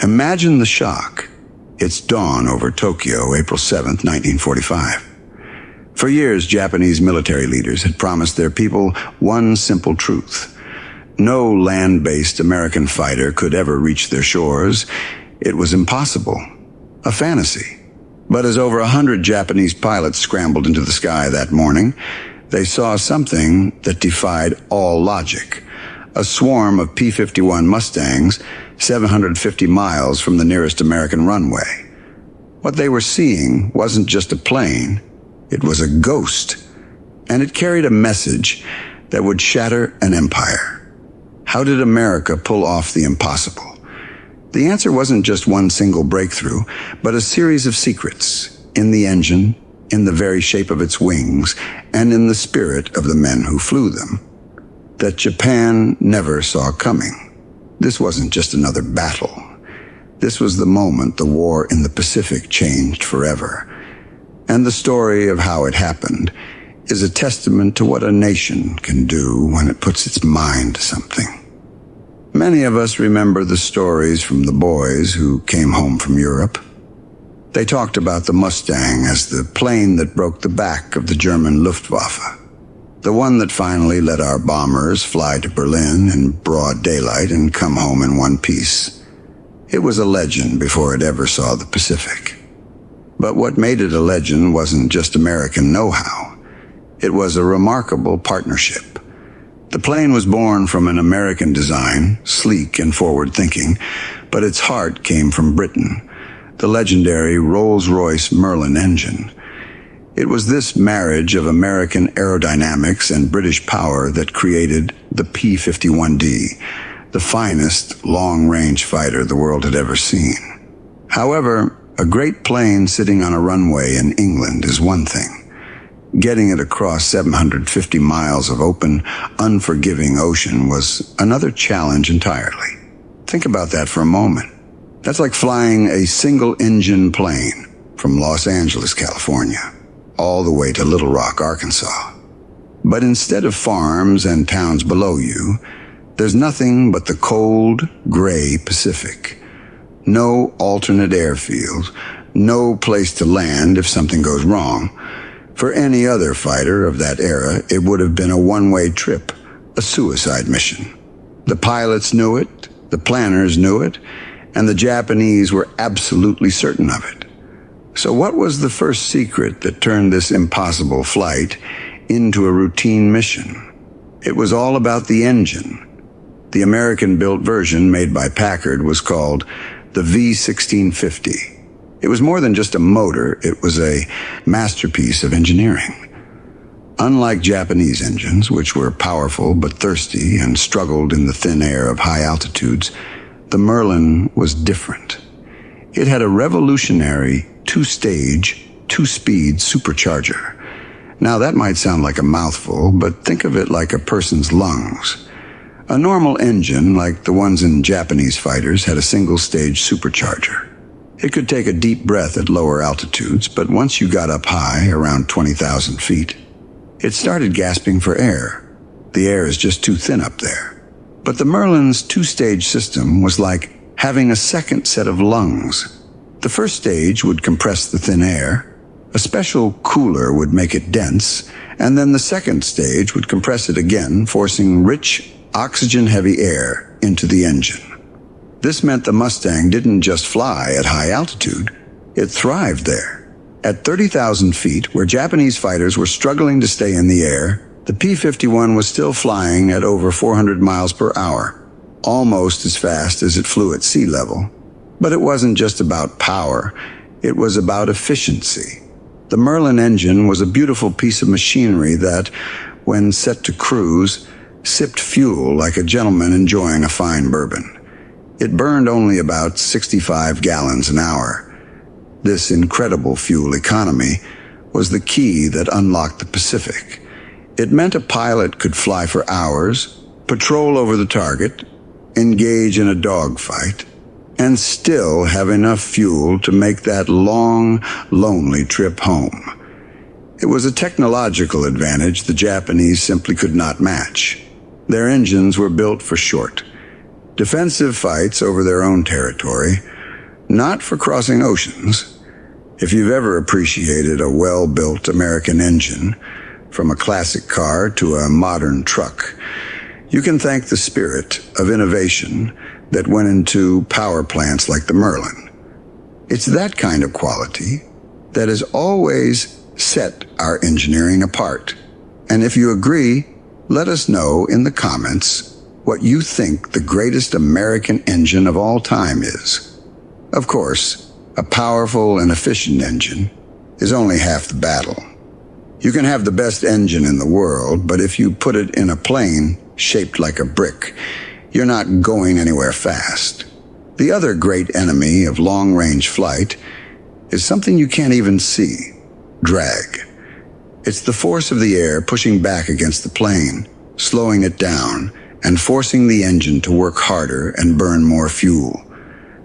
Imagine the shock. It's dawn over Tokyo, April 7th, 1945. For years, Japanese military leaders had promised their people one simple truth. No land-based American fighter could ever reach their shores. It was impossible. A fantasy. But as over 100 Japanese pilots scrambled into the sky that morning, they saw something that defied all logic. A swarm of P-51 Mustangs 750 miles from the nearest American runway. What they were seeing wasn't just a plane, it was a ghost, and it carried a message that would shatter an empire. How did America pull off the impossible? The answer wasn't just one single breakthrough, but a series of secrets in the engine, in the very shape of its wings, and in the spirit of the men who flew them, that Japan never saw coming. This wasn't just another battle. This was the moment the war in the Pacific changed forever. And the story of how it happened is a testament to what a nation can do when it puts its mind to something. Many of us remember the stories from the boys who came home from Europe. They talked about the Mustang as the plane that broke the back of the German Luftwaffe. The one that finally let our bombers fly to Berlin in broad daylight and come home in one piece. It was a legend before it ever saw the Pacific. But what made it a legend wasn't just American know-how. It was a remarkable partnership. The plane was born from an American design, sleek and forward-thinking, but its heart came from Britain, the legendary Rolls-Royce Merlin engine. It was this marriage of American aerodynamics and British power that created the P-51D, the finest long-range fighter the world had ever seen. However, a great plane sitting on a runway in England is one thing. Getting it across 750 miles of open, unforgiving ocean was another challenge entirely. Think about that for a moment. That's like flying a single-engine plane from Los Angeles, California, all the way to Little Rock, Arkansas. But instead of farms and towns below you, there's nothing but the cold, gray Pacific. No alternate airfield, no place to land if something goes wrong. For any other fighter of that era, it would have been a one-way trip, a suicide mission. The pilots knew it, the planners knew it, and the Japanese were absolutely certain of it. So what was the first secret that turned this impossible flight into a routine mission? It was all about the engine. The American-built version made by Packard was called the V1650. It was more than just a motor, it was a masterpiece of engineering. Unlike Japanese engines, which were powerful but thirsty and struggled in the thin air of high altitudes, the Merlin was different. It had a revolutionary two-stage, two-speed supercharger. Now that might sound like a mouthful, but think of it like a person's lungs. A normal engine, like the ones in Japanese fighters, had a single-stage supercharger. It could take a deep breath at lower altitudes, but once you got up high, around 20,000 feet, it started gasping for air. The air is just too thin up there. But the Merlin's two-stage system was like having a second set of lungs. The first stage would compress the thin air, a special cooler would make it dense, and then the second stage would compress it again, forcing rich, oxygen-heavy air into the engine. This meant the Mustang didn't just fly at high altitude, it thrived there. At 30,000 feet, where Japanese fighters were struggling to stay in the air, the P-51 was still flying at over 400 miles per hour, almost as fast as it flew at sea level. But it wasn't just about power, it was about efficiency. The Merlin engine was a beautiful piece of machinery that, when set to cruise, sipped fuel like a gentleman enjoying a fine bourbon. It burned only about 65 gallons an hour. This incredible fuel economy was the key that unlocked the Pacific. It meant a pilot could fly for hours, patrol over the target, engage in a dogfight, and still have enough fuel to make that long, lonely trip home. It was a technological advantage the Japanese simply could not match. Their engines were built for short, Defensive fights over their own territory, not for crossing oceans. If you've ever appreciated a well-built American engine, from a classic car to a modern truck, you can thank the spirit of innovation that went into power plants like the Merlin. It's that kind of quality that has always set our engineering apart. And if you agree, let us know in the comments what you think the greatest American engine of all time is. Of course, a powerful and efficient engine is only half the battle. You can have the best engine in the world, but if you put it in a plane shaped like a brick, you're not going anywhere fast. The other great enemy of long-range flight is something you can't even see: drag. It's the force of the air pushing back against the plane, slowing it down, and forcing the engine to work harder and burn more fuel.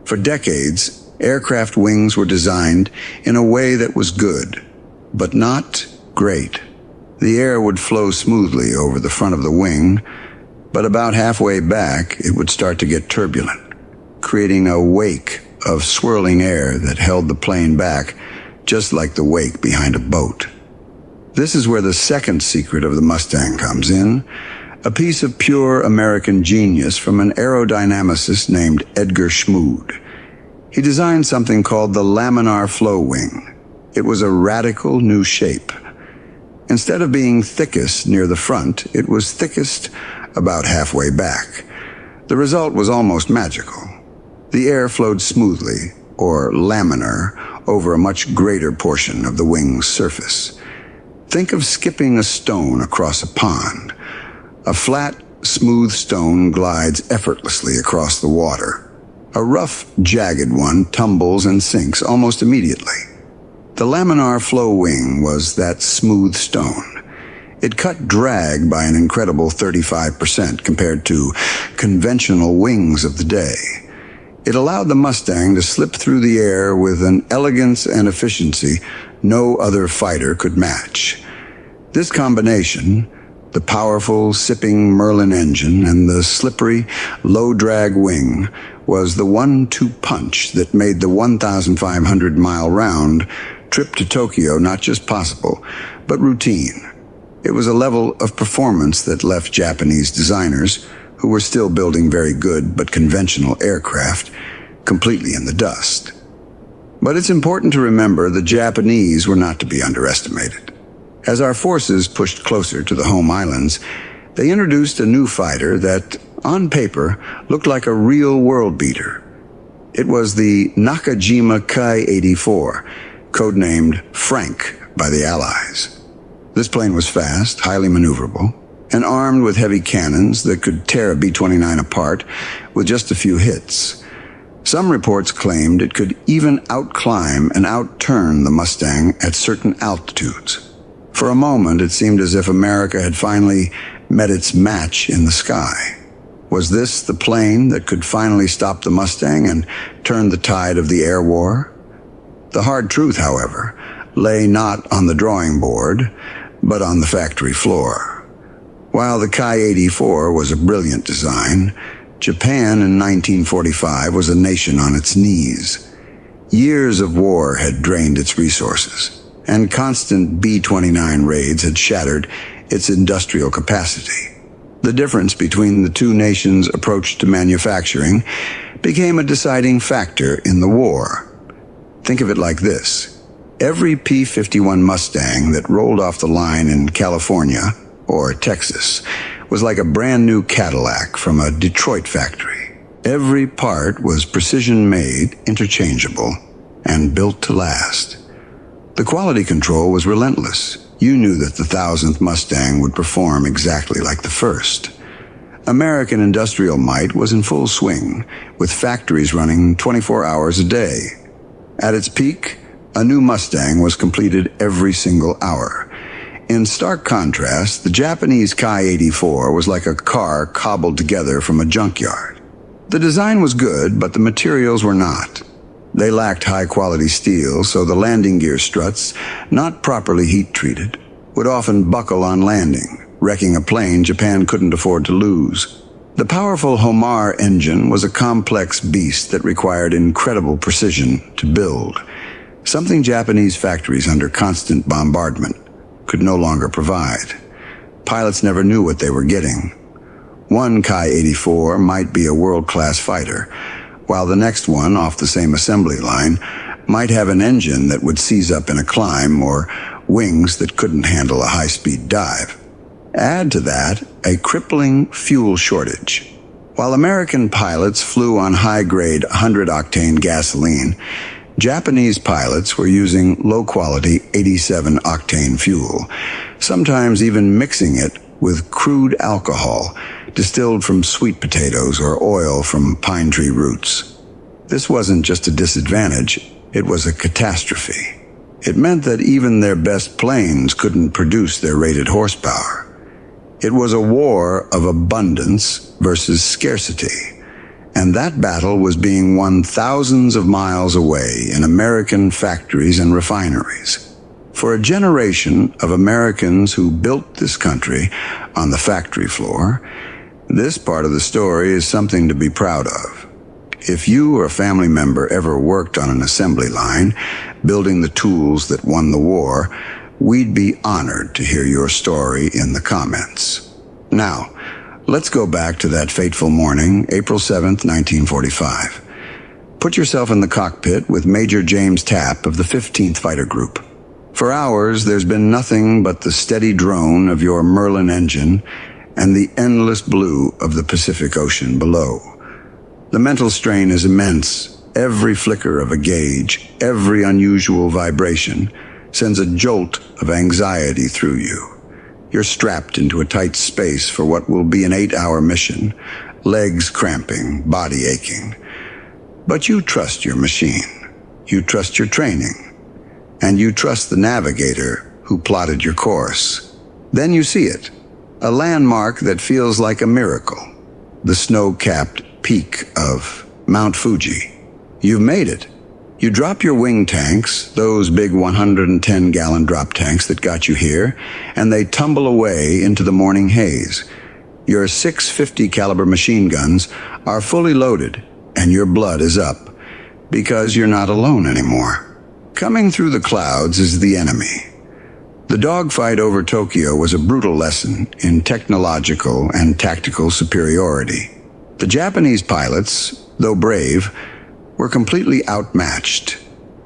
For decades, aircraft wings were designed in a way that was good, but not great. The air would flow smoothly over the front of the wing, but about halfway back, it would start to get turbulent, creating a wake of swirling air that held the plane back, just like the wake behind a boat. This is where the second secret of the Mustang comes in, a piece of pure American genius from an aerodynamicist named Edgar Schmood. He designed something called the laminar-flow wing. It was a radical new shape. Instead of being thickest near the front, it was thickest about halfway back. The result was almost magical. The air flowed smoothly, or laminar, over a much greater portion of the wing's surface. Think of skipping a stone across a pond. A flat, smooth stone glides effortlessly across the water. A rough, jagged one tumbles and sinks almost immediately. The laminar flow wing was that smooth stone. It cut drag by an incredible 35% compared to conventional wings of the day. It allowed the Mustang to slip through the air with an elegance and efficiency no other fighter could match. This combination, the powerful, sipping Merlin engine and the slippery, low-drag wing, was the 1-2 punch that made the 1,500-mile round trip to Tokyo not just possible, but routine. It was a level of performance that left Japanese designers, who were still building very good but conventional aircraft, completely in the dust. But it's important to remember the Japanese were not to be underestimated. As our forces pushed closer to the home islands, they introduced a new fighter that, on paper, looked like a real world beater. It was the Nakajima Ki-84, codenamed Frank by the Allies. This plane was fast, highly maneuverable, and armed with heavy cannons that could tear a B-29 apart with just a few hits. Some reports claimed it could even outclimb and outturn the Mustang at certain altitudes. For a moment, it seemed as if America had finally met its match in the sky. Was this the plane that could finally stop the Mustang and turn the tide of the air war? The hard truth, however, lay not on the drawing board, but on the factory floor. While the Ki-84 was a brilliant design, Japan in 1945 was a nation on its knees. Years of war had drained its resources, and constant B-29 raids had shattered its industrial capacity. The difference between the two nations' approach to manufacturing became a deciding factor in the war. Think of it like this. Every P-51 Mustang that rolled off the line in California or Texas was like a brand new Cadillac from a Detroit factory. Every part was precision-made, interchangeable, and built to last. The quality control was relentless. You knew that the 1,000th Mustang would perform exactly like the first. American industrial might was in full swing, with factories running 24 hours a day. At its peak, a new Mustang was completed every single hour. In stark contrast, the Japanese Ki-84 was like a car cobbled together from a junkyard. The design was good, but the materials were not. They lacked high-quality steel, so the landing gear struts, not properly heat-treated, would often buckle on landing, wrecking a plane Japan couldn't afford to lose. The powerful Homar engine was a complex beast that required incredible precision to build, something Japanese factories under constant bombardment could no longer provide. Pilots never knew what they were getting. One Ki-84 might be a world-class fighter, while the next one off the same assembly line might have an engine that would seize up in a climb or wings that couldn't handle a high-speed dive. Add to that a crippling fuel shortage. While American pilots flew on high-grade 100-octane gasoline, Japanese pilots were using low-quality 87-octane fuel, sometimes even mixing it with crude alcohol distilled from sweet potatoes or oil from pine tree roots. This wasn't just a disadvantage, it was a catastrophe. It meant that even their best planes couldn't produce their rated horsepower. It was a war of abundance versus scarcity, and that battle was being won thousands of miles away in American factories and refineries. For a generation of Americans who built this country on the factory floor, this part of the story is something to be proud of. If you or a family member ever worked on an assembly line, building the tools that won the war, we'd be honored to hear your story in the comments. Now, let's go back to that fateful morning, April 7th, 1945. Put yourself in the cockpit with Major James Tapp of the 15th Fighter Group. For hours, there's been nothing but the steady drone of your Merlin engine and the endless blue of the Pacific Ocean below. The mental strain is immense. Every flicker of a gauge, every unusual vibration sends a jolt of anxiety through you. You're strapped into a tight space for what will be an 8-hour mission, legs cramping, body aching. But you trust your machine. You trust your training. And you trust the navigator who plotted your course. Then you see it, a landmark that feels like a miracle, the snow-capped peak of Mount Fuji. You've made it. You drop your wing tanks, those big 110-gallon drop tanks that got you here, and they tumble away into the morning haze. Your 650 caliber machine guns are fully loaded, and your blood is up, because you're not alone anymore. Coming through the clouds is the enemy. The dogfight over Tokyo was a brutal lesson in technological and tactical superiority. The Japanese pilots, though brave, were completely outmatched.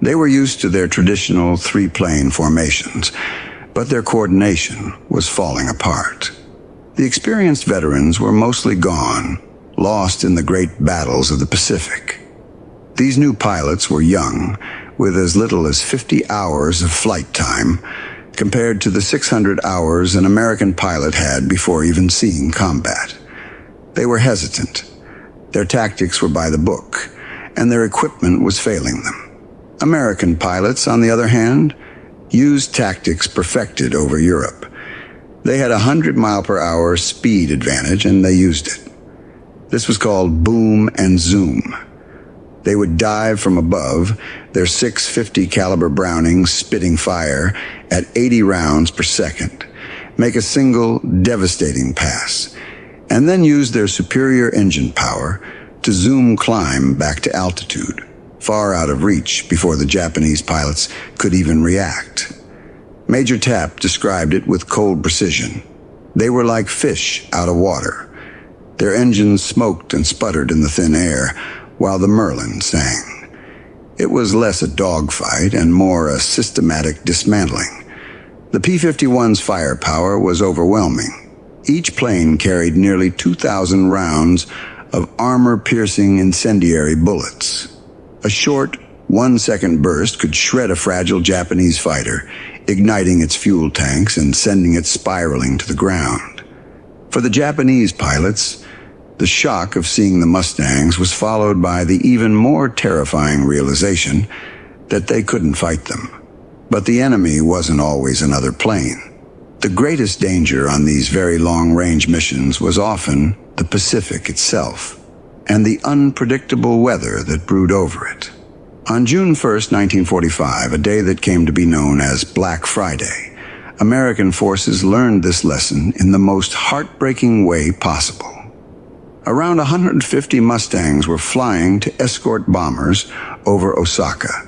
They were used to their traditional three-plane formations, but their coordination was falling apart. The experienced veterans were mostly gone, lost in the great battles of the Pacific. These new pilots were young, with as little as 50 hours of flight time, compared to the 600 hours an American pilot had before even seeing combat. They were hesitant. Their tactics were by the book, and their equipment was failing them. American pilots, on the other hand, used tactics perfected over Europe. They had a 100-mile-per-hour speed advantage, and they used it. This was called boom and zoom. They would dive from above, their 650 caliber Brownings spitting fire at 80 rounds per second, make a single devastating pass, and then use their superior engine power to zoom climb back to altitude, far out of reach before the Japanese pilots could even react. Major Tapp described it with cold precision. They were like fish out of water. Their engines smoked and sputtered in the thin air, while the Merlin sang. It was less a dogfight and more a systematic dismantling. The P-51's firepower was overwhelming. Each plane carried nearly 2,000 rounds of armor-piercing incendiary bullets. A short, 1-second burst could shred a fragile Japanese fighter, igniting its fuel tanks and sending it spiraling to the ground. For the Japanese pilots, the shock of seeing the Mustangs was followed by the even more terrifying realization that they couldn't fight them. But the enemy wasn't always another plane. The greatest danger on these very long-range missions was often the Pacific itself, and the unpredictable weather that brewed over it. On June 1st, 1945, a day that came to be known as Black Friday, American forces learned this lesson in the most heartbreaking way possible. Around 150 Mustangs were flying to escort bombers over Osaka.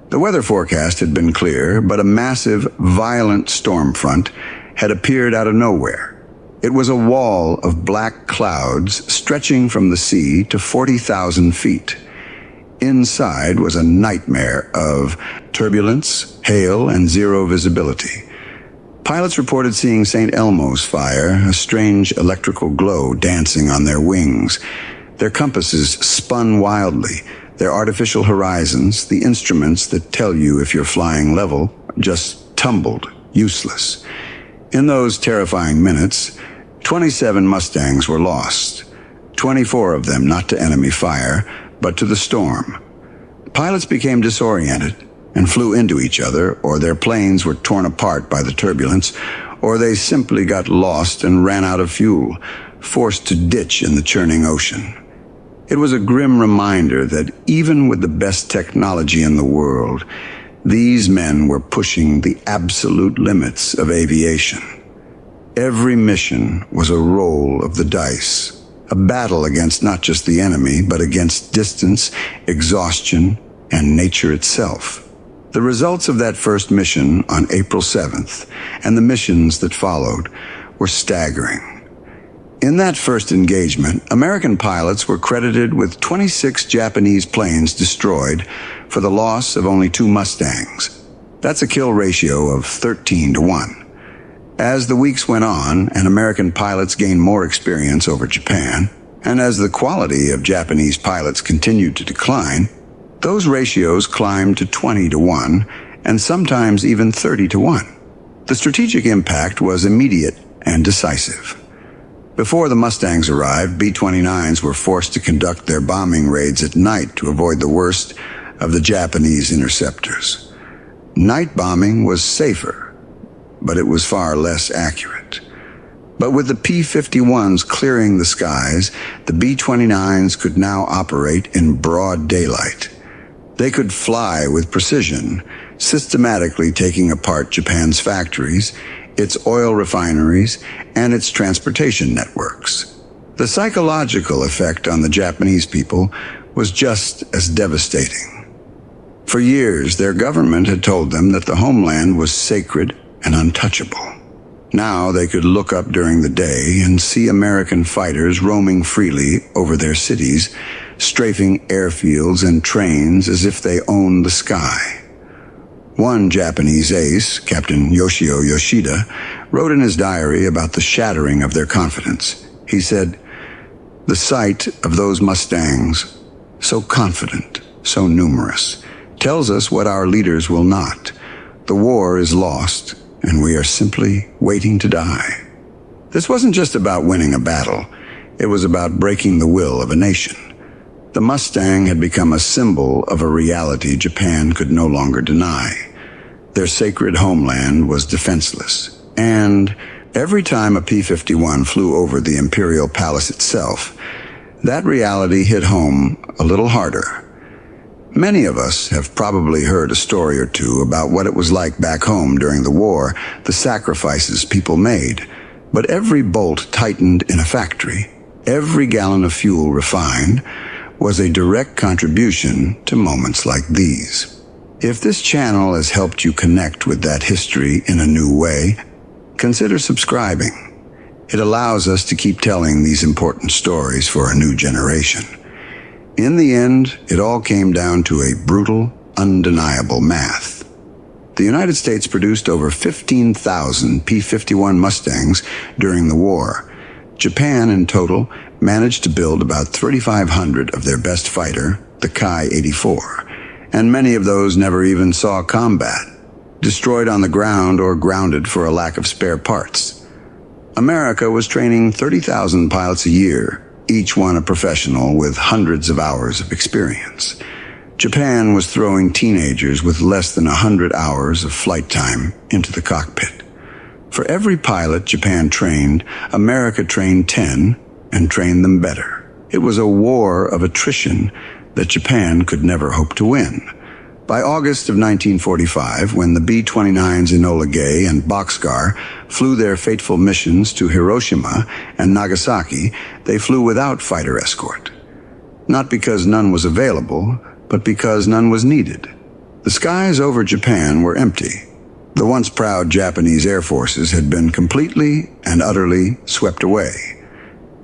The weather forecast had been clear, but a massive, violent storm front had appeared out of nowhere. It was a wall of black clouds stretching from the sea to 40,000 feet. Inside was a nightmare of turbulence, hail, and zero visibility. Pilots reported seeing St. Elmo's fire, a strange electrical glow dancing on their wings. Their compasses spun wildly. Their artificial horizons, the instruments that tell you if you're flying level, just tumbled, useless. In those terrifying minutes, 27 Mustangs were lost. 24 of them not to enemy fire, but to the storm. Pilots became disoriented and flew into each other, or their planes were torn apart by the turbulence, or they simply got lost and ran out of fuel, forced to ditch in the churning ocean. It was a grim reminder that even with the best technology in the world, these men were pushing the absolute limits of aviation. Every mission was a roll of the dice, a battle against not just the enemy, but against distance, exhaustion, and nature itself. The results of that first mission on April 7th and the missions that followed were staggering. In that first engagement, American pilots were credited with 26 Japanese planes destroyed for the loss of only 2 Mustangs. That's a kill ratio of 13-1. As the weeks went on and American pilots gained more experience over Japan, and as the quality of Japanese pilots continued to decline, those ratios climbed to 20-1 and sometimes even 30-1. The strategic impact was immediate and decisive. Before the Mustangs arrived, B-29s were forced to conduct their bombing raids at night to avoid the worst of the Japanese interceptors. Night bombing was safer, but it was far less accurate. But with the P-51s clearing the skies, the B-29s could now operate in broad daylight. They could fly with precision, systematically taking apart Japan's factories, its oil refineries, and its transportation networks. The psychological effect on the Japanese people was just as devastating. For years, their government had told them that the homeland was sacred and untouchable. Now they could look up during the day and see American fighters roaming freely over their cities, strafing airfields and trains as if they owned the sky. One Japanese ace, Captain Yoshio Yoshida, wrote in his diary about the shattering of their confidence. He said, "The sight of those Mustangs, so confident, so numerous, tells us what our leaders will not. The war is lost, and we are simply waiting to die." This wasn't just about winning a battle. It was about breaking the will of a nation. The Mustang had become a symbol of a reality Japan could no longer deny. Their sacred homeland was defenseless. And every time a P-51 flew over the Imperial Palace itself, that reality hit home a little harder. Many of us have probably heard a story or two about what it was like back home during the war, the sacrifices people made. But every bolt tightened in a factory, every gallon of fuel refined, was a direct contribution to moments like these. If this channel has helped you connect with that history in a new way, consider subscribing. It allows us to keep telling these important stories for a new generation. In the end, it all came down to a brutal, undeniable math. The United States produced over 15,000 P-51 Mustangs during the war. Japan, in total, managed to build about 3,500 of their best fighter, the Ki-84, and many of those never even saw combat, destroyed on the ground or grounded for a lack of spare parts. America was training 30,000 pilots a year, each one a professional with hundreds of hours of experience. Japan was throwing teenagers with less than 100 hours of flight time into the cockpit. For every pilot Japan trained, America trained 10 and trained them better. It was a war of attrition that Japan could never hope to win. By August of 1945, when the B-29s Enola Gay and Boxcar flew their fateful missions to Hiroshima and Nagasaki, they flew without fighter escort. Not because none was available, but because none was needed. The skies over Japan were empty. The once proud Japanese air forces had been completely and utterly swept away.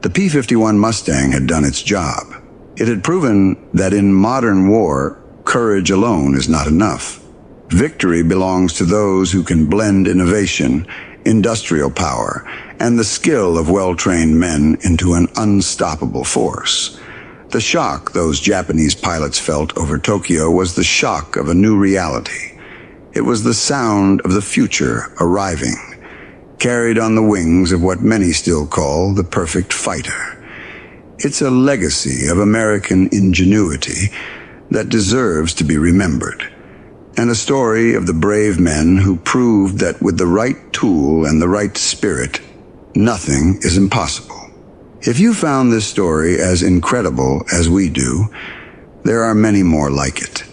The P-51 Mustang had done its job. It had proven that in modern war, courage alone is not enough. Victory belongs to those who can blend innovation, industrial power, and the skill of well-trained men into an unstoppable force. The shock those Japanese pilots felt over Tokyo was the shock of a new reality. It was the sound of the future arriving, carried on the wings of what many still call the perfect fighter. It's a legacy of American ingenuity that deserves to be remembered, and a story of the brave men who proved that with the right tool and the right spirit, nothing is impossible. If you found this story as incredible as we do, there are many more like it.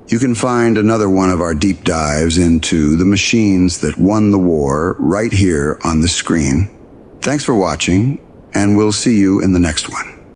You can find another one of our deep dives into the machines that won the war right here on the screen. Thanks for watching, and we'll see you in the next one.